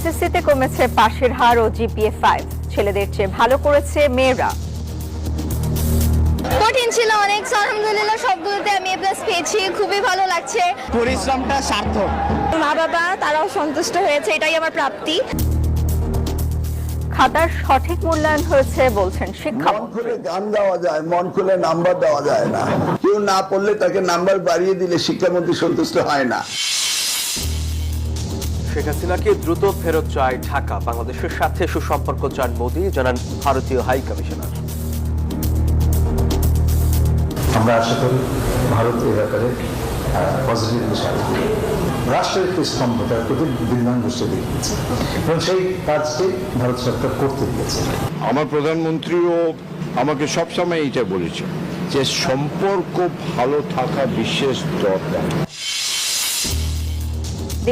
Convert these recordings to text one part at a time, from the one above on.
এসএসসিতে কমেছে পাশের হার ও জিপিএ 5, ছেলেদের চেয়ে ভালো করেছে মেয়েরা। কঠিন ছিল অনেক, আলহামদুলিল্লাহ সবগুলোতে আমি A+ পেয়েছি, খুবই ভালো লাগছে। পরিশ্রমটা সার্থক। মা বাবা তারাও সন্তুষ্ট হয়েছে, এটাই আমার প্রাপ্তি। খাতার সঠিক মূল্যায়ন হয়েছে বলছেন মন শিক্ষামন্ত্রী। খুলে গান দেওয়া যায়, মন খুলে নাম্বার দেওয়া যায় না। কেউ না পড়লে তাকে নাম্বার বাড়িয়ে দিলে শিক্ষামন্ত্রী সন্তুষ্ট হয় না। শেখ হাসিনাকে দ্রুত ফেরত চায় ঢাকা। বাংলাদেশের সাথে সুসম্পর্ক চান মোদি, জানান ভারতীয় হাই কমিশনার। আমরা আশা করি ভারত এই ব্যাপারে পজিটিভ বিষয় রাষ্ট্রের একটি স্তম্ভতার প্রতি বিধান দৃষ্টি দেখিয়েছে এবং সেই কাজটি ভারত সরকার করতে দিয়েছে। আমার প্রধানমন্ত্রীও আমাকে সবসময় এইটা বলেছে যে সম্পর্ক ভালো থাকা বিশেষ দরকার।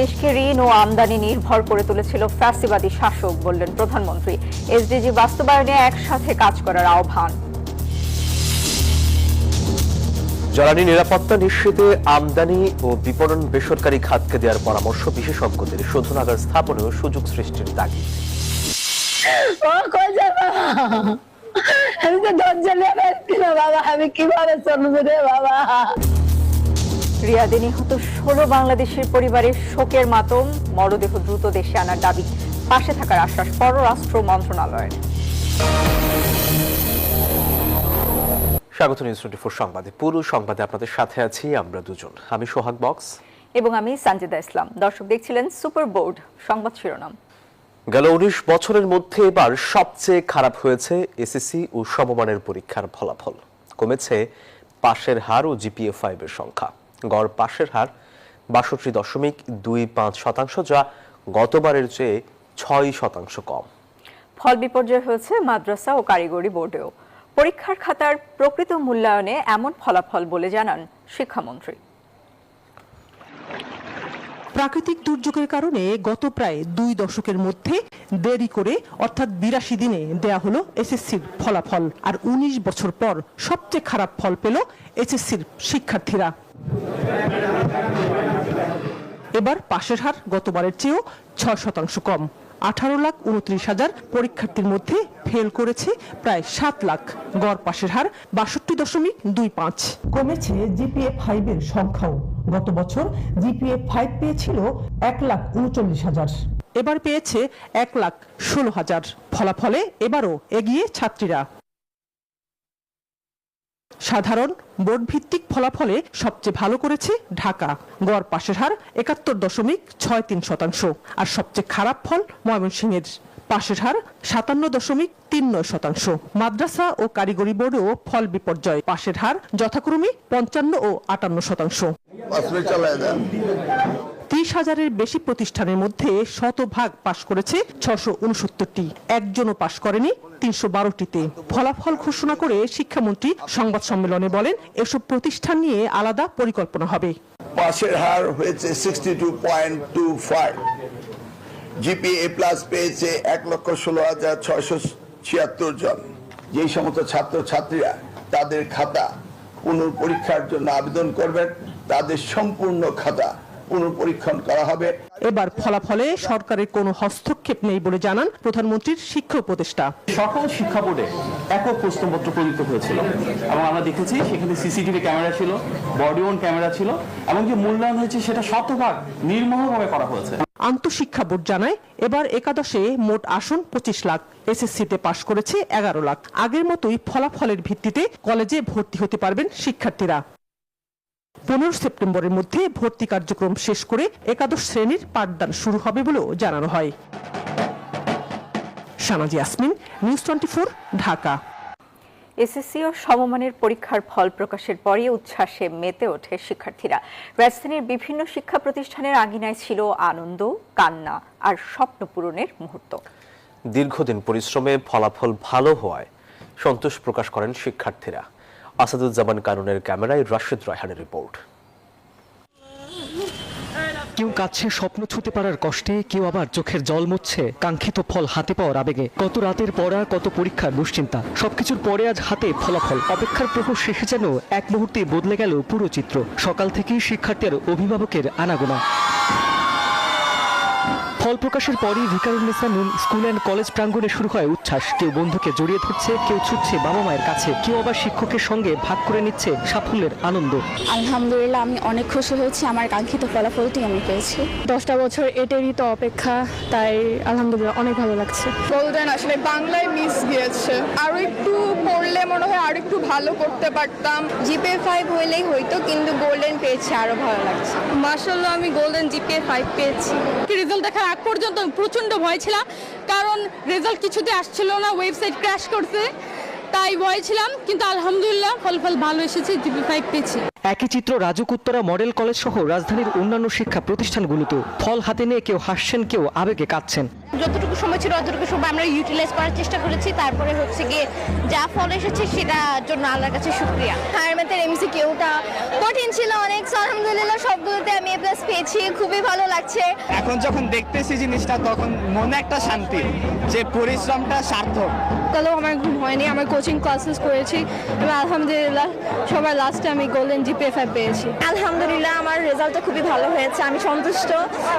দেশকে ঋণ ও আমদানি নির্ভর করে তুলেছিল ফ্যাসিবাদী শাসক, বললেন প্রধানমন্ত্রী। এসডিজি বাস্তবায়নে একসাথে কাজ করার আহ্বান। জ্বালানি নিরাপত্তা নিশ্চিতে আমদানি ও বিপণন বেসরকারি খাতকে দেওয়ার পরামর্শ বিশেষজ্ঞদের। শোধনাগার স্থাপনে ও সুযোগ সৃষ্টির দাবি। আমি তো ধৈর্য নিয়ে বাবা, আমি কিভাবে চলবো রে বাবা। রিয়াদে নিহত 16 বাংলাদেশের পরিবারের শোকের মাতম, মরদেহ দ্রুত দেশে আনার দাবি, পাশে থাকার আশ্বাস পররাষ্ট্র মন্ত্রণালয়ের। স্বাগত নিউজ 24 সংবাদে। পুরো সংবাদে আপনাদের সাথে আছি আমরা দুজন, আমি সোহাগ বক্স এবং আমি সানজিদা ইসলাম। দর্শক দেখছিলেন সুপার বোর্ড সংবাদ শিরোনাম। গেল 19 বছরের মধ্যে এবার সবচেয়ে খারাপ হয়েছে এসএসসি ও সমমানের পরীক্ষার ফলাফল। কমেছে পাশের হার ও জিপিএ 5 এর সংখ্যা। গড় পাশের হার 62.25%, যা গতবারের চেয়ে 6% কম। ফল বিপর্যয় হয়েছে মাদ্রাসা ও কারিগরি বোর্ডেও। পরীক্ষার খাতার প্রকৃত মূল্যায়নে এমন ফলাফল বলে জানান শিক্ষামন্ত্রী। প্রাকৃতিক দুর্যোগের কারণে গত প্রায় 2 দশকের মধ্যে দেরি করে অর্থাৎ 82 দিনে দেয়া হলো এসএসসির ফলাফল। আর 19 বছর পর সবচেয়ে খারাপ ফল পেল এসএসসির শিক্ষার্থীরা। এবার পাশের হার গতবারের চেয়েও 6% কম। 18,29,000 পরীক্ষার্থীর মধ্যে ফেল করেছে প্রায় 7 লাখ। গড় পাশের হার 62.25। কমেছে জিপিএ 5 এর সংখ্যাও। গত বছর জিপিএ 5 পেয়েছিল 1,39,000, এবার পেয়েছে 1,16,000। ফলাফলে এবারও এগিয়ে ছাত্রীরা। সাধারণ বোর্ড ভিত্তিক ফলাফলে সবচেয়ে ভালো করেছে ঢাকা। গড় পাশের হার 71.63%। আর সবচেয়ে খারাপ ফল ময়মনসিংহের। পাশের হার 57.39%। মাদ্রাসা ও কারিগরি বোর্ডেও ফল বিপর্যয়। পাশের হার যথাক্রমে 55 ও 58%। 30,000-এর বেশি প্রতিষ্ঠানের মধ্যে শতভাগ পাশ করেছে 669টি, একজনও পাশ করেনি 312টিতে। ফলাফল ঘোষণা করে শিক্ষামন্ত্রী সংবাদ সম্মেলনে বলেন, এসব প্রতিষ্ঠান নিয়ে আলাদা পরিকল্পনা হবে। পাশের হার হয়েছে 62.25, জিপিএ প্লাস পেয়েছে 1,16,676 জন। যেই সমস্ত ছাত্রছাত্রীরা তাদের খাতা পুনঃপরীক্ষার জন্য আবেদন করবেন, তাদের সম্পূর্ণ খাতা পুনঃপরীক্ষণ করা হবে। এবার ফলাফলে সরকারের কোনো হস্তক্ষেপ নেই বলে জানান প্রধানমন্ত্রীর শিক্ষা উপদেষ্টা। সকল শিক্ষা বোর্ডে একক প্রশ্নপত্র প্রযুক্ত হয়েছিল এবং আমরা দেখেছি সেখানে সিসিটিভি ক্যামেরা ছিল, বডি ওন ক্যামেরা ছিল এবং যে মূল্যায়ন হয়েছে সেটা শতভাগ নির্মমভাবে করা হয়েছে। আন্তঃশিক্ষা বোর্ড জানায়, এবার একাদশে মোট আসন 25 লাখ। এসএসসিতে পাশ করেছে 11 লাখ। আগের মতোই ফলাফলের ভিত্তিতে কলেজে ভর্তি হতে পারবেন শিক্ষার্থীরা। 15 সেপ্টেম্বরের মধ্যে ভর্তি কার্যক্রম শেষ করে একাদশ শ্রেণীর পাঠদান শুরু হবে বলেও জানানো হয়। শানাজি ইয়াসমিন, নিউজ 24, ঢাকা। এসএসসি ও সমমানের পরীক্ষার ফল প্রকাশের পরই উচ্ছ্বাসে মেতে ওঠে শিক্ষার্থীরা। রাজধানীর বিভিন্ন শিক্ষা প্রতিষ্ঠানের আঙিনায় ছিল আনন্দ, কান্না আর স্বপ্ন পূরণের মুহূর্ত। দীর্ঘদিন পরিশ্রমে ফলাফল ভালো হওয়ায় সন্তোষ প্রকাশ করেন শিক্ষার্থীরা। আসাদুজ্জামান কানুনের ক্যামেরায় রাশেদ রায়হানের রিপোর্ট। কেউ কাছে স্বপ্ন ছুঁতে পারার কষ্টে, কেউ আবার চোখের জল মুছছে কাঙ্ক্ষিত ফল হাতে পাওয়ার আবেগে। কত রাতের পড়া, কত পরীক্ষার দুশ্চিন্তা, সবকিছুর পরে আজ হাতে ফলাফল। অপেক্ষার প্রহর শেষে যেন এক মুহূর্তে বদলে গেল পুরো চিত্র। সকাল থেকেই শিক্ষার্থীর অভিভাবকের আনাগোনা। ফল প্রকাশের পরই ভিকারুন্নেসা নূন স্কুল অ্যান্ড কলেজ প্রাঙ্গণে শুরু হয় উচ্ছ্বাস। কেউ বন্ধুকে জড়িয়ে ধরছে, কেউ ছুটছে বাবা মায়ের কাছে, কেউ আবার শিক্ষকের সঙ্গে ভাগ করে নিচ্ছে সাফল্যের আনন্দ। আলহামদুলিল্লাহ, আমি অনেক খুশি হয়েছি, আমার কাঙ্ক্ষিত ফলাফলটি আমি পেয়েছি। 10টা বছর এটারই তো অপেক্ষা, তাই আলহামদুলিল্লাহ অনেক ভালো লাগছে। গোল্ডেন আসলে বাংলায় মিস গিয়েছে, আরো একটু পড়লে মনে হয় আরো একটু ভালো করতে পারতাম। জিপিএ 5 হইলেই হয়তো, কিন্তু গোল্ডেন পেয়েছি, আরো ভালো লাগছে। মাশাআল্লাহ, আমি গোল্ডেন জিপিএ 5 পেয়েছি। রেজাল্ট দেখার আগ পর্যন্ত প্রচন্ড ভয় ছিলাম, কারণ রেজাল্ট কিছুতে আসছিল না, ওয়েবসাইট ক্র্যাশ করছে, তাই ভয় ছিলাম। কিন্তু আলহামদুলিল্লাহ ফলাফল ভালো এসেছে, জিপিএ 5 পেয়েছি। একই চিত্র রাজুক উত্তরা মডেল কলেজ সহ রাজধানীর অন্যান্য শিক্ষা প্রতিষ্ঠানগুলোতেও। ফল হাতে নিয়ে কেউ হাসছেন, কেউ আবেগে কাঁদছেন। যতটুকু সময় ছিল ততটুকু সময় আমরা ইউটিলাইজ করার চেষ্টা করেছি। তারপরে হচ্ছে গিয়ে যা ফল এসেছে সেটার জন্য আল্লাহর কাছে শুকরিয়া। হায়ার ম্যাথের এমসিকিউটা কঠিন ছিল অনেক, আলহামদুলিল্লাহ সবগুলোতে আমি এ প্লাস পেয়েছি, খুবই ভালো লাগছে। এখন যখন দেখতেছি জিনিসটা, তখন মনে একটা শান্তি যে পরিশ্রমটা সার্থক। তাহলেও আমার ঘুম হয়নি, আমার কোচিং ক্লাসেস করেছি এবং আলহামদুলিল্লাহ সবার লাস্টে আমি গোল্ডেন জিপিএ 5 পেয়েছি। আলহামদুলিল্লাহ আমার রেজাল্টটা খুবই ভালো হয়েছে, আমি সন্তুষ্ট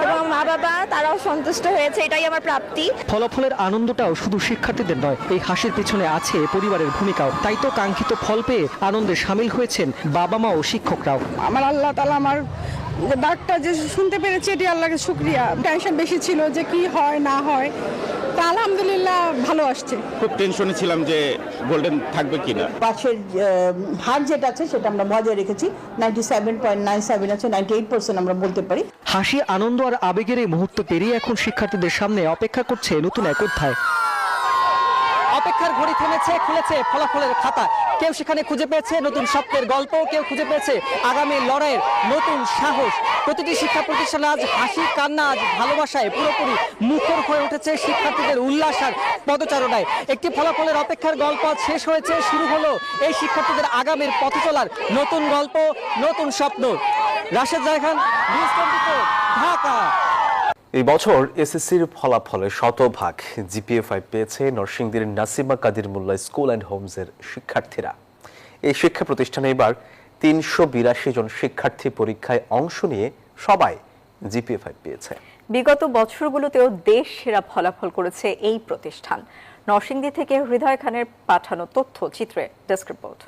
এবং মা বাবা তারাও সন্তুষ্ট হয়েছে, এটাই আমার প্রাপ্তি। ফলাফলের আনন্দটাও শুধু শিক্ষার্থীদের নয়, এই হাসির পিছনে আছে পরিবারের ভূমিকাও। তাই তো কাঙ্ক্ষিত ফল পেয়ে আনন্দে সামিল হয়েছেন বাবা মা ও শিক্ষকরাও। আমার আল্লাহ তাআলা আমার ডাকটা যে শুনতে পেরেছি, এটি আল্লাহকে শুকরিয়া। টেনশন বেশি ছিল যে কি হয় না হয়, তা আলহামদুলিল্লাহ ভালো আসছে। খুব টেনশনে ছিলাম যে গোল্ডেন থাকবে কিনা। পাশের হার যেটা আছে সেটা আমরা বজায় রেখেছি, 97.97 আছে, 98% আমরা বলতে পারি। হাসি, আনন্দ আর আবেগের এই মুহূর্ত পেরিয়ে এখন শিক্ষার্থীদের সামনে অপেক্ষা করছে নতুন এক অধ্যায়। অপেক্ষার ঘড়ি থেমেছে, খুলেছে ফলাফলের খাতা। কেউ সেখানে খুঁজে পেয়েছে নতুন স্বপ্নের গল্প, কেউ খুঁজে পেয়েছে আগামী লড়াইয়ের নতুন সাহস। প্রতিটি শিক্ষা প্রতিষ্ঠানে আজ হাসি, কান্না, আজ ভালোবাসায় পুরোপুরি মুখর হয়ে উঠেছে শিক্ষার্থীদের উল্লাস আর পদচারণায়। একটি ফলাফলের অপেক্ষার গল্প আজ শেষ হয়েছে, শুরু হলো এই শিক্ষার্থীদের আগামীর পথ চলার নতুন গল্প, নতুন স্বপ্ন। রাশেদ জায়খান, নিউজ 24, ঢাকা। এই বছর এসএসসির ফলাফলে শতভাগ জিপিএ 5 পেয়েছে নরসিংদীর নাসিমা কাদির মোল্লা স্কুল অ্যান্ড হোমসের শিক্ষার্থীরা। এই শিক্ষা প্রতিষ্ঠানে এবার 382 জন শিক্ষার্থী পরীক্ষায় অংশ নিয়ে সবাই জিপিএ 5 পেয়েছে। বিগত বছরগুলোতেও দেশ সেরা ফলাফল করেছে এই প্রতিষ্ঠান। নরসিংদী থেকে হৃদয় খানের পাঠানো তথ্যচিত্রে ডেস্ক রিপোর্ট।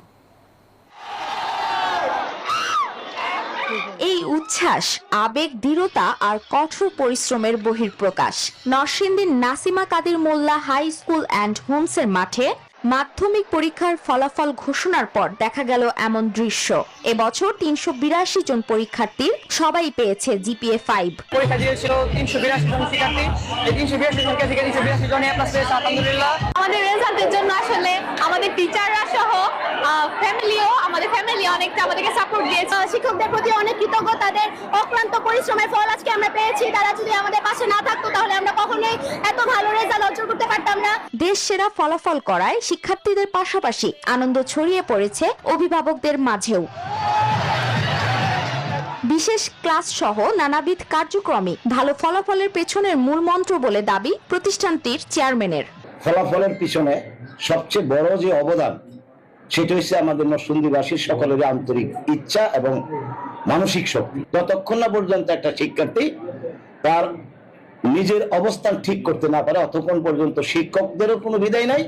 এই উচ্ছ্বাস আবেগ, দৃঢ়তা আর কঠোর পরিশ্রমের বহিঃপ্রকাশ। নরসিংদীর নাসিমা কাদির মোল্লা হাই স্কুল অ্যান্ড হোমসের মাঠে মাধ্যমিক পরীক্ষার ফলাফল ঘোষণার পর দেখা গেল এমন দৃশ্য। এবছর 382 জন পরীক্ষার্থীর সবাই পেয়েছে জিপিএ 5। পরীক্ষা দিয়েছিল 382 জন শিক্ষার্থী, এই 382 জনকে থেকে 382 জন এ প্লাস পেয়েছে, আলহামদুলিল্লাহ। আমাদের রেজাল্টের জন্য আসলে আমাদের টিচাররা সহ আমাদের ফ্যামিলি অনেকটা আমাদেরকে সাপোর্ট দিয়েছে। শিক্ষকদের প্রতি অনেক কৃতজ্ঞ, তাদের অক্লান্ত পরিশ্রমের ফল আজকে আমরা পেয়েছি। তারা যদি আমাদের পাশে না থাকতো তাহলে আমরা কখনোই এত ভালো রেজাল্ট অর্জন করতে পারতাম না। দেশ সেরা ফলাফল করায় শিক্ষার্থীদের পাশাপাশি আনন্দ ছড়িয়ে পড়েছে অভিভাবকদের মাঝেও। বিশেষ ক্লাস সহ নানাবিধ কার্যক্রমে ভালো ফলাফলের পেছনের মূল মন্ত্র বলে দাবি প্রতিষ্ঠানটির চেয়ারম্যানের। ফলাফলের পিছনে সবচেয়ে বড় যে অবদান, সেটা হচ্ছে আমাদের নরসিংদীবাসীর সকলের আন্তরিক ইচ্ছা এবং মানসিক শক্তি। যতক্ষণ না পর্যন্ত একটা শিক্ষার্থী তার নিজের অবস্থান ঠিক করতে না পারে, অতক্ষণ পর্যন্ত শিক্ষকদেরও কোনো বিদায় নাই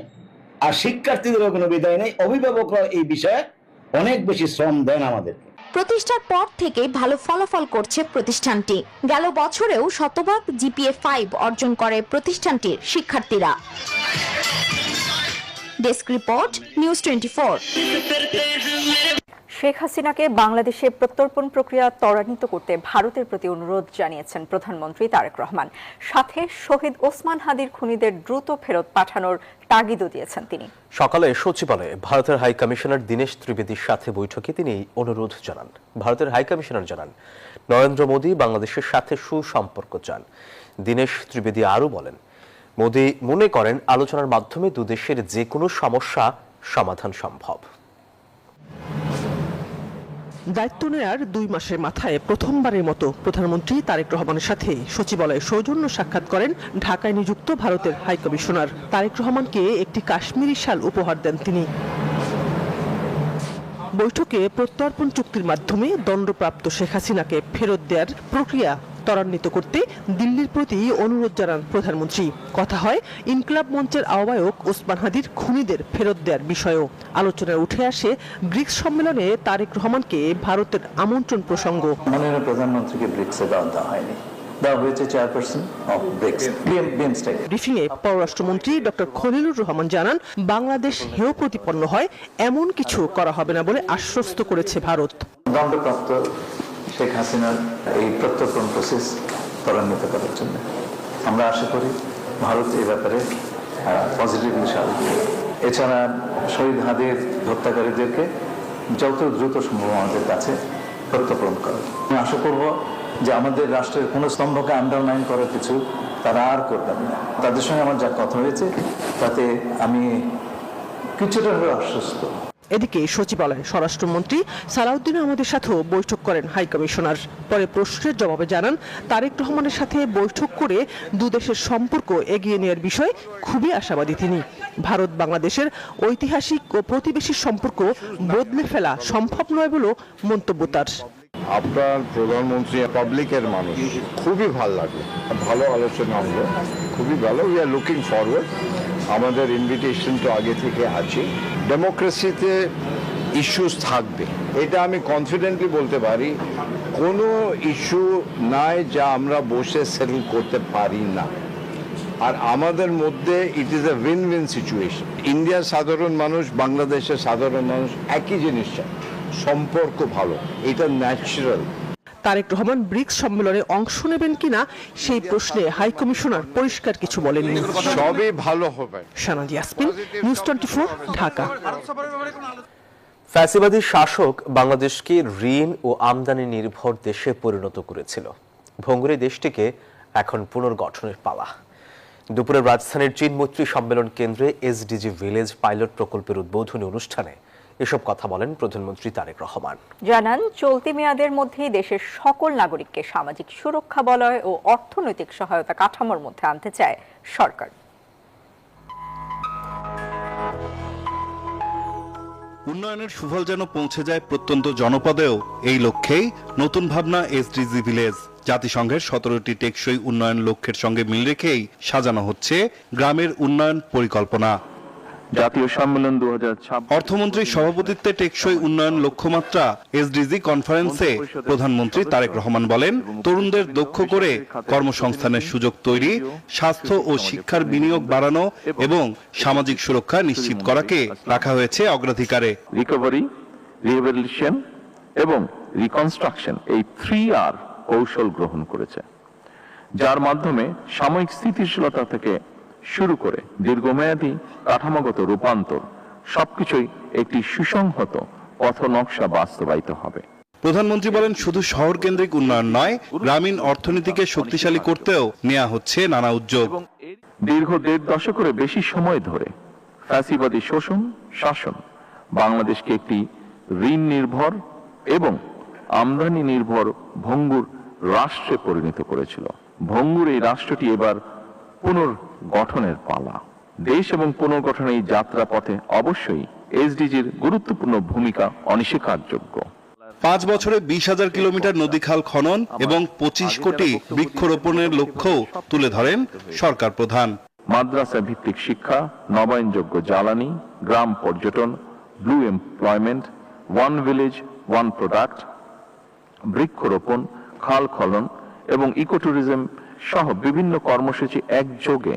আর শিক্ষার্থীদেরও কোনো বিদায় নেই। অভিভাবকরা এই বিষয়ে অনেক বেশি শ্রম দেন আমাদের। প্রতিষ্ঠার পর থেকে ভালো ফলাফল করছে প্রতিষ্ঠানটি। গেল বছরেও শতভাগ জিপিএ 5 অর্জন করে প্রতিষ্ঠানটির শিক্ষার্থীরা। Desk report, news 24। শেখ হাসিনাকে বাংলাদেশে প্রত্যর্পণ প্রক্রিয়া ত্বরান্বিত করতে ভারতের প্রতি অনুরোধ জানিয়েছেন প্রধানমন্ত্রী তারেক রহমান। সাথে শহীদ ওসমান হাদির খুনিদের দ্রুত ফেরত পাঠানোর তাগিদও দিয়েছেন তিনি। সকালে সচিবালয়ে ভারতের হাই কমিশনার দীনেশ ত্রিবেদীর সাথে বৈঠকে তিনি অনুরোধ জানান। ভারতের হাই কমিশনার জানান, নরেন্দ্র মোদী বাংলাদেশের সাথে সুসম্পর্ক চান। দীনেশ ত্রিবেদী আরও বলেন, মোদী মনে করেন আলোচনার মাধ্যমে দুদেশের যে কোনো সমস্যা সমাধান সম্ভব। দায়িত্ব নেয়ার 2 মাসের মাথায় প্রথমবারের মতো প্রধানমন্ত্রী তারেক রহমানের সাথে সচিবালয়ে সৌজন্য সাক্ষাৎ করেন ঢাকায় নিযুক্ত ভারতের হাই কমিশনার। তারেক রহমানকে একটি কাশ্মীরি শাল উপহার দেন তিনি। বৈঠকে প্রত্যর্পণ চুক্তির মাধ্যমে দণ্ডপ্রাপ্ত শেখ হাসিনাকে ফেরত দেওয়ার প্রক্রিয়া ত্বরান্বিত করতে দিল্লির প্রতি অনুরোধ জানান প্রধানমন্ত্রী। কথা হয় ইনকিলাব মঞ্চের আহ্বায়ক ওসমান হাদির খুনিদের ফেরত দেওয়ার বিষয়েও। আলোচনায় উঠে আসে ব্রিক্স সম্মেলনে তারেক রহমানকে ভারতের আমন্ত্রণ প্রসঙ্গ। মাননীয় প্রধানমন্ত্রীকে ব্রিক্সে দেওয়া হয়নি, দেওয়া হয়েছে চেয়ারপারসন অফ ব্রিক্স বিএমস্টেক। ব্রিফিংয়ে পররাষ্ট্রমন্ত্রী ডক্টর খলিলুর রহমান জানান, বাংলাদেশ হেয় প্রতিপন্ন হয় এমন কিছু করা হবে না বলে আশ্বস্ত করেছে ভারত। দণ্ডপ্রাপ্ত শেখ হাসিনার এই প্রত্যর্পণ প্রসেস ত্বরান্বিত করার জন্য আমরা আশা করি ভারত এই ব্যাপারে পজিটিভলি সাড়া দিবে। এছাড়া শহীদ হাদির হত্যাকারীদেরকে যত দ্রুত সম্ভব আমাদের কাছে প্রত্যর্পণ করা। আমি আশা করব যে আমাদের রাষ্ট্রের কোনো স্তম্ভকে আন্ডারমাইন করার কিছু তারা আর করবেন না। তাদের সঙ্গে আমার যা কথা হয়েছে তাতে আমি কিছুটা হলেও আশ্বস্ত। এদিকে সচিবালয়ে স্বরাষ্ট্রমন্ত্রী সালাউদ্দিন আহমদের সাথেও বৈঠক করেন হাই কমিশনার। পরে প্রশ্নের জবাবে জানান, তারেক রহমানের সাথে বৈঠক করে দুদেশের সম্পর্ক এগিয়ে নেওয়ার বিষয়ে খুবই আশাবাদী তিনি। ভারত বাংলাদেশের ঐতিহাসিক ও প্রতিবেশী সম্পর্ক বদলে ফেলা সম্ভব নয় বলেও মন্তব্য তার। আপনার প্রধানমন্ত্রী পাবলিকের মানুষ, খুবই ভালো লাগলো, ভালো আলোচনা হলো, খুবই ভালো। We are looking forward. আমাদের ইনভিটেশন তো আগে থেকে আছে। ডেমোক্রেসিতে ইস্যুস থাকবে, এটা আমি কনফিডেন্টলি বলতে পারি। কোনো ইস্যু নাই যা আমরা বসে সেটেল করতে পারি না। আর আমাদের মধ্যে it is a win win situation. ইন্ডিয়ার সাধারণ মানুষ, বাংলাদেশের সাধারণ মানুষ একই জিনিস চায়, সম্পর্ক ভালো, এটা ন্যাচারাল। তারেক রহমান ব্রিক্স সম্মেলনে অংশ নেবেন কিনা সেই প্রশ্নে হাই কমিশনার পরিষ্কার কিছু বলেননি। সবই ভালো হবে। সানাদি ইয়াসমিন, নিউজ 24, ঢাকা। ফ্যাসিবাদী শাসক বাংলাদেশকে ঋণ ও আমদানি নির্ভর দেশে পরিণত করেছিল। ভঙ্গুর দেশটিকে এখন পুনর্গঠনের পালা। দুপুরে রাজধানীর চীন মৈত্রী সম্মেলন কেন্দ্রে এসডিজি ভিলেজ পাইলট প্রকল্পের উদ্বোধনী অনুষ্ঠানে এসব কথা বলেন প্রধানমন্ত্রী তারেক রহমান। জানান, চলতি মেয়াদের মধ্যেই দেশের সকল নাগরিককে সামাজিক সুরক্ষা বলয় ও অর্থনৈতিক সহায়তা কাঠামোর মধ্যে আনতে চায় সরকার। উন্নয়নের সুফল যেন পৌঁছে যায় প্রত্যন্ত জনপদেও, এই লক্ষ্যেই নতুন ভাবনা এসডিজি ভিলেজ। জাতিসংঘের 17টি টেকসই উন্নয়ন লক্ষ্যের সঙ্গে মিল রেখেই সাজানো হচ্ছে গ্রামের উন্নয়ন পরিকল্পনা। জাতীয় সম্মেলন 2026 অর্থমন্ত্রীর সভাপতিত্বে টেকসই উন্নয়ন লক্ষ্যমাত্রা এসডিজি কনফারেন্সে প্রধানমন্ত্রী তারেক রহমান বলেন, তরুণদের দক্ষ করে কর্মসংস্থানের সুযোগ তৈরি, স্বাস্থ্য ও শিক্ষার বিনিয়োগ বাড়ানো এবং সামাজিক সুরক্ষা নিশ্চিত করাকে রাখা হয়েছে অগ্রাধিকারে। রিকভারি, রিহ্যাবিলিটেশন এবং রিকনস্ট্রাকশন, এই 3R কৌশল গ্রহণ করেছে, যার মাধ্যমে সাময়িক স্থিতিশীলতা থেকে শুরু করে দীর্ঘমেয়াদী কাঠামোগত রূপান্তর সবকিছুই একটি সুসংহত পথনকশা বাস্তবায়িত হবে। প্রধানমন্ত্রী বলেন, শুধু শহর কেন্দ্রিক উন্নয়ন নয়, গ্রামীণ অর্থনীতিকে শক্তিশালী করতেও নেওয়া হচ্ছে নানা উদ্যোগ। দীর্ঘ 1.5 দশকের বেশি সময় ধরে ফ্যাসিবাদী শোষণ শাসন বাংলাদেশকে একটি ঋণ নির্ভর এবং আমদানি নির্ভর ভঙ্গুর রাষ্ট্রে পরিণত করেছিল। ভঙ্গুর এই রাষ্ট্রটি এবার পুনর্গঠনের পালা। দেশ এবং পুনর্গঠনের এই যাত্রা পথে অবশ্যই এসডিজির গুরুত্বপূর্ণ ভূমিকা অনস্বীকারযোগ্য। 5 বছরে 20,000 কিলোমিটার নদীখাল খনন এবং 25 কোটি বৃক্ষরোপণের লক্ষ্য তুলে ধরেন সরকার প্রধান। মাদ্রাসা ভিত্তিক শিক্ষা, নবায়নযোগ্য জ্বালানি, গ্রাম পর্যটন, blue employment, one village one product, বৃক্ষরোপণ, খাল খনন এবং ইকো ট্যুরিজম সহ বিভিন্ন কর্মসূচি একযোগে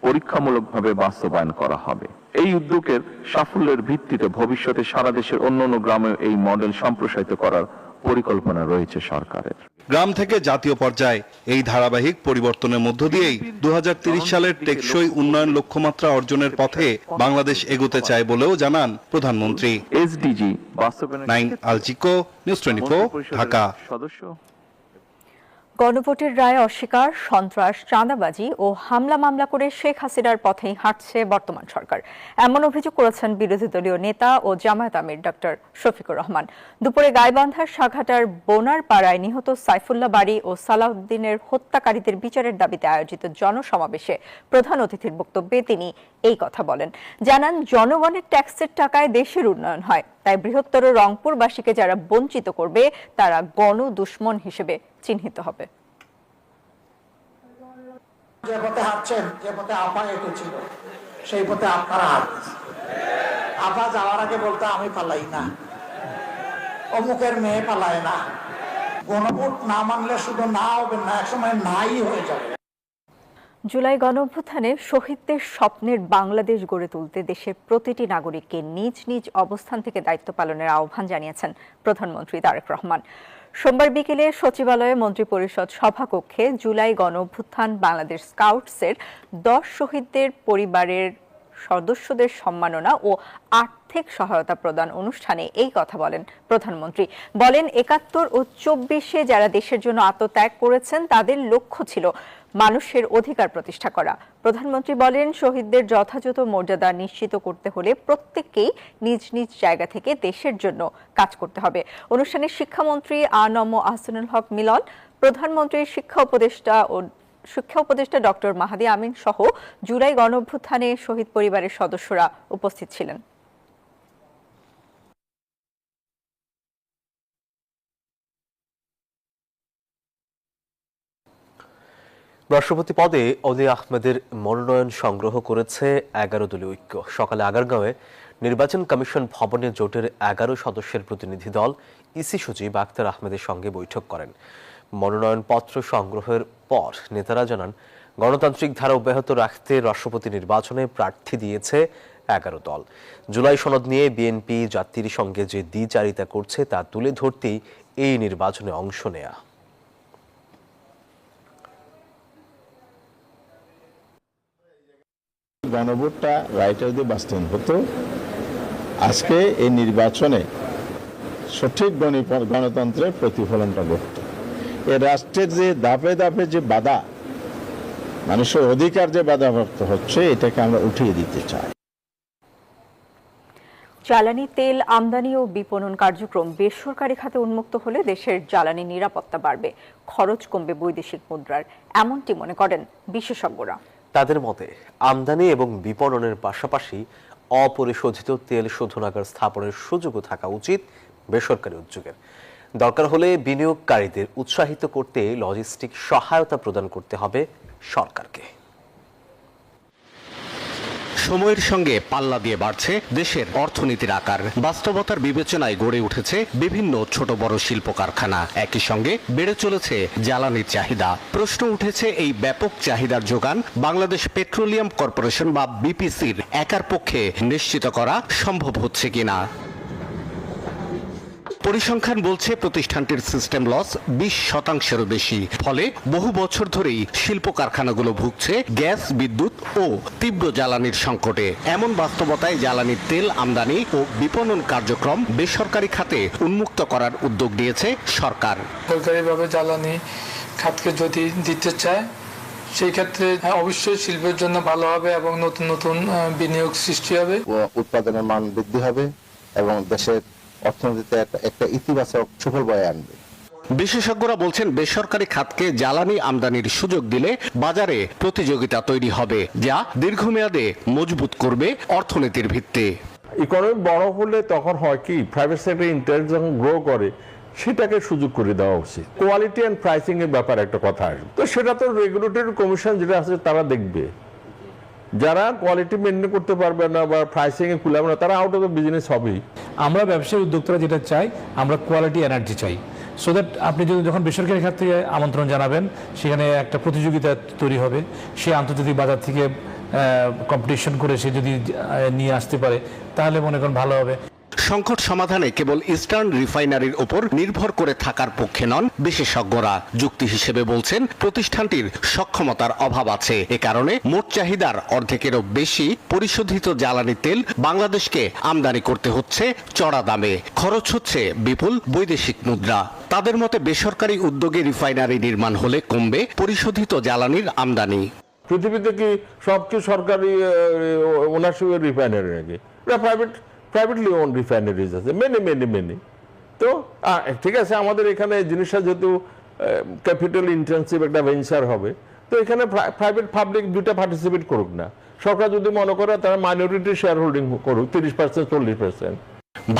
পরীক্ষামূলকভাবে বাস্তবায়ন করা হবে। এই উদ্যোগের সাফল্যের ভিত্তিতে ভবিষ্যতে সারা দেশের অন্যান্য গ্রামে এই মডেল সম্প্রসারিত করার পরিকল্পনা রয়েছে সরকারের। গ্রাম থেকে জাতীয় পর্যায়ে এই ধারাবাহিক পরিবর্তনের মধ্য দিয়েই 2030 সালের টেকসই উন্নয়ন লক্ষ্যমাত্রা অর্জনের পথে বাংলাদেশ এগোতে চায় বলেও জানান প্রধানমন্ত্রী। এসডিজি বাস্তবায়ন। নাইন আলচিকো, নিউজ 24, ঢাকা। সদস্য। গণভোটের রায় অস্বীকার, সন্ত্রাস, চাঁদাবাজি ও হামলা মামলা করে শেখ হাসিনার পথেই হাঁটছে বর্তমান সরকার, এমন অভিযোগ করেছেন বিরোধী দলীয় নেতা ও জামায়াত আমির ডক্টর শফিকুর রহমান। দুপুরে গাইবান্ধার সাঘাটার বোনার পাড়ায় নিহত সাইফুল্লাহ বাড়ি ও সালাউদ্দিনের হত্যাকারীদের বিচারের দাবিতে আয়োজিত জনসমাবেশে প্রধান অতিথির বক্তব্যে তিনি এই কথা বলেন। জানান, জনগণের ট্যাক্সের টাকায় দেশের উন্নয়ন হয়, তাই বৃহত্তর রংপুরবাসীকে যারা বঞ্চিত করবে তারা গণদুশমন হিসেবে চিহ্নিত হবে। যে পথে হাঁটছেন, যে পথে আপা হেঁটেছিল, সেই পথে আপনারা হাঁটছেন। আপা যাওয়ার আগে বলতে আমি পালাই না, অমুকের মেয়ে পালায় না। গণভোট না মানলে শুধু না হবে না, একসময় নাই হয়ে যাবে। জুলাই গণঅভ্যুত্থানে শহীদদের স্বপ্নের বাংলাদেশ গড়ে তুলতে দেশের প্রতিটি নাগরিককে নিজ নিজ অবস্থান থেকে দায়িত্ব পালনের আহ্বান জানিয়েছেন প্রধানমন্ত্রী তারেক রহমান। সোমবার বিকেলে সচিবালয়ে মন্ত্রিপরিষদ সভাকক্ষে জুলাই গণঅভ্যুত্থান বাংলাদেশ স্কাউটসের 10 শহীদদের পরিবারের সদস্যদের সম্মাননা ও আর্থিক সহায়তা প্রদান অনুষ্ঠানে এই কথা বলেন প্রধানমন্ত্রী। বলেন, 71 ও 24-এ যারা দেশের জন্য আত্মত্যাগ করেছেন তাদের লক্ষ্য ছিল মানুষের অধিকার প্রতিষ্ঠা করা। প্রধানমন্ত্রী বলেন, শহীদদের যথাযথ মর্যাদা নিশ্চিত করতে হলে প্রত্যেককেই নিজ নিজ জায়গা থেকে দেশের জন্য কাজ করতে হবে। অনুষ্ঠানে শিক্ষামন্ত্রী আ.ন.ম আহসানুল হক মিলন, প্রধানমন্ত্রীর শিক্ষা উপদেষ্টা ডক্টর মাহাদি আমিন সহ জুলাই গণঅভ্যুত্থানে শহীদ পরিবারের সদস্যরা উপস্থিত ছিলেন। রাষ্ট্রপতি পদে অলি আহমেদের মনোনয়ন সংগ্রহ করেছে 11 দলীয় ঐক্য। সকালে আগারগাঁওয়ে নির্বাচন কমিশন ভবনে জোটের 11 সদস্যের প্রতিনিধি দল ইসি সচিব আক্তার আহমেদের সঙ্গে বৈঠক করেন। মনোনয়নপত্র সংগ্রহের পর নেতারা জানান, গণতান্ত্রিক ধারা অব্যাহত রাখতে রাষ্ট্রপতি নির্বাচনে প্রার্থী দিয়েছে 11 দল। জুলাই সনদ নিয়ে বিএনপি জাতির সঙ্গে যে দ্বিচারিতা করছে তা তুলে ধরতেই এই নির্বাচনে অংশ নেয়া। গণভোটটা রাইটার দিয়ে বাস্তবায়ন হতো, আজকে এই নির্বাচনে সঠিক গণতন্ত্রের প্রতিফলনটা ঘটত। এ রাষ্ট্রের যে ধাপে ধাপে যে বাধা, মানুষের অধিকার যে বাধাপ্রাপ্ত হচ্ছে, এটাকে আমরা উঠিয়ে দিতে চাই। জ্বালানি তেল আমদানি ও বিপণন কার্যক্রম বেসরকারি খাতে উন্মুক্ত হলে দেশের জ্বালানি নিরাপত্তা বাড়বে, খরচ কমবে বৈদেশিক মুদ্রার, এমনটি মনে করেন বিশেষজ্ঞরা। তাদের মতে আমদানি এবং বিপণনের পাশাপাশি অপরিশোধিত তেল শোধনাগার স্থাপনের সুযোগও থাকা উচিত বেসরকারি উদ্যোগের। দরকার হলে বিনিয়োগকারীদের উৎসাহিত করতে লজিস্টিক সহায়তা প্রদান করতে হবে সরকারকে। সময়ের সঙ্গে পাল্লা দিয়ে বাড়ছে দেশের অর্থনীতির আকার। বাস্তবতার বিবেচনায় গড়ে উঠেছে বিভিন্ন ছোট বড় শিল্প কারখানা। একই সঙ্গে বেড়ে চলেছে জ্বালানির চাহিদা। প্রশ্ন উঠেছে, এই ব্যাপক চাহিদার যোগান বাংলাদেশ পেট্রোলিয়াম কর্পোরেশন বা বিপিসির একার পক্ষে নিশ্চিত করা সম্ভব হচ্ছে কিনা। পরিসংখ্যান বলছে প্রতিষ্ঠানটির সিস্টেম লস 20%-এরও বেশি। ফলে বহু বছর ধরেই শিল্প কারখানাগুলো ভুগছে গ্যাস, বিদ্যুৎ ও তীব্র জ্বালানির সংকটে। এমন বাস্তবতায় জ্বালানির তেল আমদানি ও বিপণন কার্যক্রম বেসরকারি খাতে উন্মুক্ত করার উদ্যোগ নিয়েছে সরকার। সরকারিভাবে জ্বালানি খাতকে যদি দিতে চায়, সেই ক্ষেত্রে অবশ্যই শিল্পের জন্য ভালো হবে এবং নতুন নতুন বিনিয়োগ সৃষ্টি হবে, উৎপাদনের মান বৃদ্ধি হবে এবং দেশের অর্থনীতিতে একটা ইতিবাচক সুফল বয়ে আনবে। বিশেষজ্ঞরা বলছেন, বেসরকারি খাতকে জ্বালানি আমদানির সুযোগ দিলে বাজারে প্রতিযোগিতা তৈরি হবে, যা দীর্ঘমেয়াদে মজবুত করবে অর্থনীতির ভিত্তি। ইকোনমি বড় হলে তখন হয় কি, প্রাইভেট সেক্টর ইন্টারেস্ট যখন গ্রো করে সেটাকে সুযোগ করে দেওয়া উচিত। কোয়ালিটি অ্যান্ড প্রাইসিং এর ব্যাপারে একটা কথা আসবে, তো সেটা তো রেগুলেটরি কমিশন যেটা আছে তারা দেখবে। যারা কোয়ালিটি মেনটেন করতে পারবে না বা প্রাইসিং এ কুলাবে না, তারা আউট অফ দ্য বিজনেস হবেই। আমরা ব্যবসায়ী উদ্যোক্তারা যেটা চাই, আমরা কোয়ালিটি এনার্জি চাই, সো দ্যাট আপনি যদি যখন বেসরকারি খাত থেকে আমন্ত্রণ জানাবেন, সেখানে একটা প্রতিযোগিতা তৈরি হবে। সে আন্তর্জাতিক বাজার থেকে কম্পিটিশন করে সে যদি নিয়ে আসতে পারে, তাহলে মনে করেন ভালো হবে। সংকট সমাধানে কেবল ইস্টার্ন রিফাইনারির ওপর নির্ভর করে থাকার পক্ষে নন বিশেষজ্ঞরা। যুক্তি হিসেবে বলছেন, প্রতিষ্ঠানটির সক্ষমতার অভাব আছে। এ কারণে মোট চাহিদার অর্ধেকেরও বেশি পরিশোধিত জ্বালানি তেল বাংলাদেশকে আমদানি করতে হচ্ছে চড়া দামে। খরচ হচ্ছে বিপুল বৈদেশিক মুদ্রা। তাদের মতে, বেসরকারি উদ্যোগে রিফাইনারি নির্মাণ হলে কমবে পরিশোধিত জ্বালানির আমদানি। পৃথিবীতে কি সব কি সরকারি ওনারশিপের রিফাইনারি নাকি? প্রাইভেটলি ওন রিফাইনারিজ আছে মেনি। তো ঠিক আছে, আমাদের এখানে জিনিসটা যেহেতু ক্যাপিটাল ইন্টেন্সিভ একটা ভেঞ্চার হবে, তো এখানে প্রাইভেট পাবলিক দুইটা পার্টিসিপেট করুক না। সরকার যদি মনে করে তারা মাইনরিটি শেয়ার হোল্ডিং করুক 30%, 40%।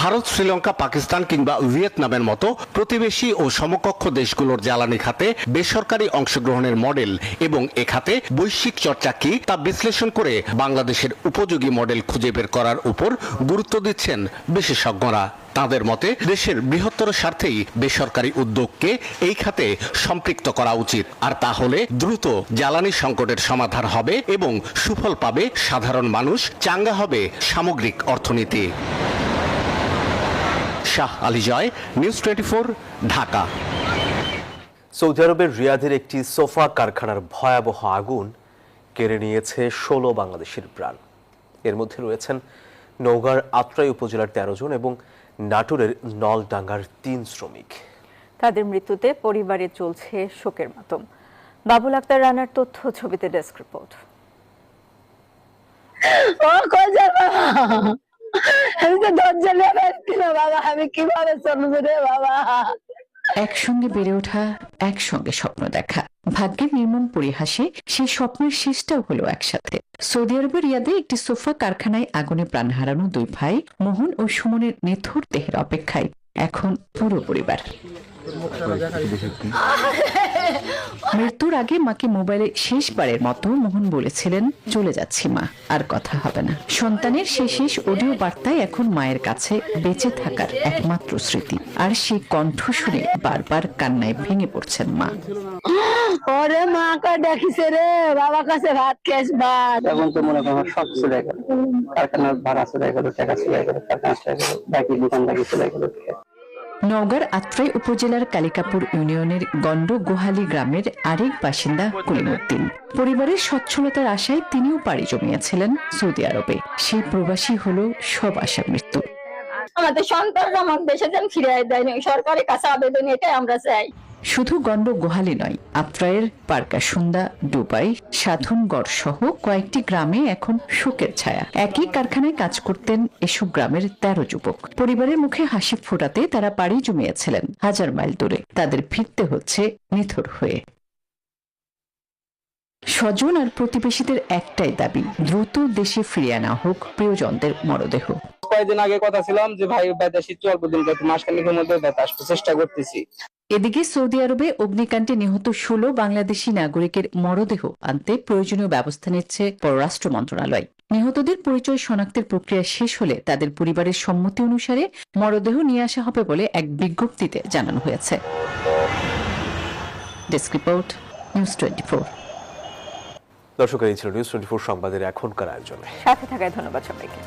ভারত, শ্রীলঙ্কা, পাকিস্তান কিংবা ভিয়েতনামের মতো প্রতিবেশী ও সমকক্ষ দেশগুলোর জ্বালানি খাতে বেসরকারি অংশগ্রহণের মডেল এবং এ খাতে বৈশ্বিক চর্চা কি তা বিশ্লেষণ করে বাংলাদেশের উপযোগী মডেল খুঁজে বের করার উপর গুরুত্ব দিচ্ছেন বিশেষজ্ঞরা। তাদের মতে দেশের বৃহত্তর স্বার্থেই বেসরকারি উদ্যোগকে এই খাতে সম্পৃক্ত করা উচিত, আর তাহলে দ্রুত জ্বালানি সংকটের সমাধান হবে এবং সুফল পাবে সাধারণ মানুষ, চাঙ্গা হবে সামগ্রিক অর্থনীতি। শাহ আলী জয়, নিউজ 24, ঢাকা। সৌদি আরবের রিয়াদের একটি সোফা কারখানার ভয়াবহ আগুন কেড়ে নিয়েছে 16 বাংলাদেশের প্রাণ। এর মধ্যে রয়েছেন নওগাঁর আত্রাই উপজেলার 13 জন এবং নাটোরের নলডাঙ্গার 3 শ্রমিক। তাদের মৃত্যুতে পরিবারে চলছে শোকের মাতম। বাবুল আক্তার রানার তথ্য, ছবিতে ডেস্ক রিপোর্ট। একসঙ্গে বেড়ে ওঠা, একসঙ্গে স্বপ্ন দেখা, ভাগ্যের নির্মম পরিহাসে সেই স্বপ্নের শেষটাও হলো একসাথে। সৌদি আরবের রিয়াদে একটি সোফা কারখানায় আগুনে প্রাণ হারানো 2 ভাই মোহন ও সুমনের নিথর দেহের অপেক্ষায় এখন পুরো পরিবার। মৃত্যুর আগে মাকে মোবাইলে শেষবারের মতো মোহন বলেছিলেন, চলে যাচ্ছি মা, আর কথা হবে না। সন্তানের সেই শেষ অডিও বার্তায় এখন মায়ের কাছে বেঁচে থাকার একমাত্র স্মৃতি, আর সেই কণ্ঠ শুনে বারবার কান্নায় ভেঙে পড়ছেন মা। ওরে মা কা ডাকিছে রে, বাবা কাছে ভাত খেস ভাত। এখন তো মনে করেন সব চলে গেল, কারখানার ভাড়া চলে গেল, টাকা চলে গেল, কারখানা চলে গেল, বাকি দোকানদারি চলে গেল। নওগাঁর আত্রাই উপজেলার কালিকাপুর ইউনিয়নের গন্ড গোহালি গ্রামের আরেক বাসিন্দা কলিমুদ্দিন। পরিবারের সচ্ছলতার আশায় তিনিও পাড়ি জমিয়েছিলেন সৌদি আরবে। সেই প্রবাসী হলো সব আশা মৃত্যু। আমাদের সন্তান আমার দেশে যেন ফিরে দেয়নি, সরকারের কাছে আবেদন এটাই আমরা চাই। শুধু গন্ড গোহালি নয়, আত্রাইয়ের পারকাসুন্দা, ডুবাই, সাধনগড় সহ কয়েকটি গ্রামে এখন শোকের ছায়া। একই কারখানায় কাজ করতেন এসব গ্রামের 13 যুবক। পরিবারের মুখে হাসি ফোটাতে তারা পাড়ি জমিয়েছিলেন 1000 মাইল দূরে। তাদের ফিরতে হচ্ছে নিথর হয়ে। স্বজন আর প্রতিবেশীদের একটাই দাবি, দ্রুত দেশে ফিরিয়ে আনা হোক প্রিয়জনদের মরদেহ। কয়েকদিন আগে কথা ছিলাম যে ভাই বেতাসি অল্প দিন মাসখানেকের মধ্যে বেতা আসতে চেষ্টা করতেছি। এদিকে সৌদি আরবে অগ্নিকাণ্ডে নিহত 16 বাংলাদেশি নাগরিকের মরদেহ আনতে প্রয়োজনীয় ব্যবস্থা নিচ্ছে পররাষ্ট্র মন্ত্রণালয়। নিহতদের পরিচয় শনাক্তের প্রক্রিয়া শেষ হলে তাদের পরিবারের সম্মতি অনুসারে মরদেহ নিয়ে আসা হবে বলে এক বিজ্ঞপ্তিতে জানানো হয়েছে। Desk report, news 24। দর্শক, এই ছিল নিউজ 24 সংবাদের এখনকার আয়োজন। সাথে থাকায় ধন্যবাদ সবাইকে।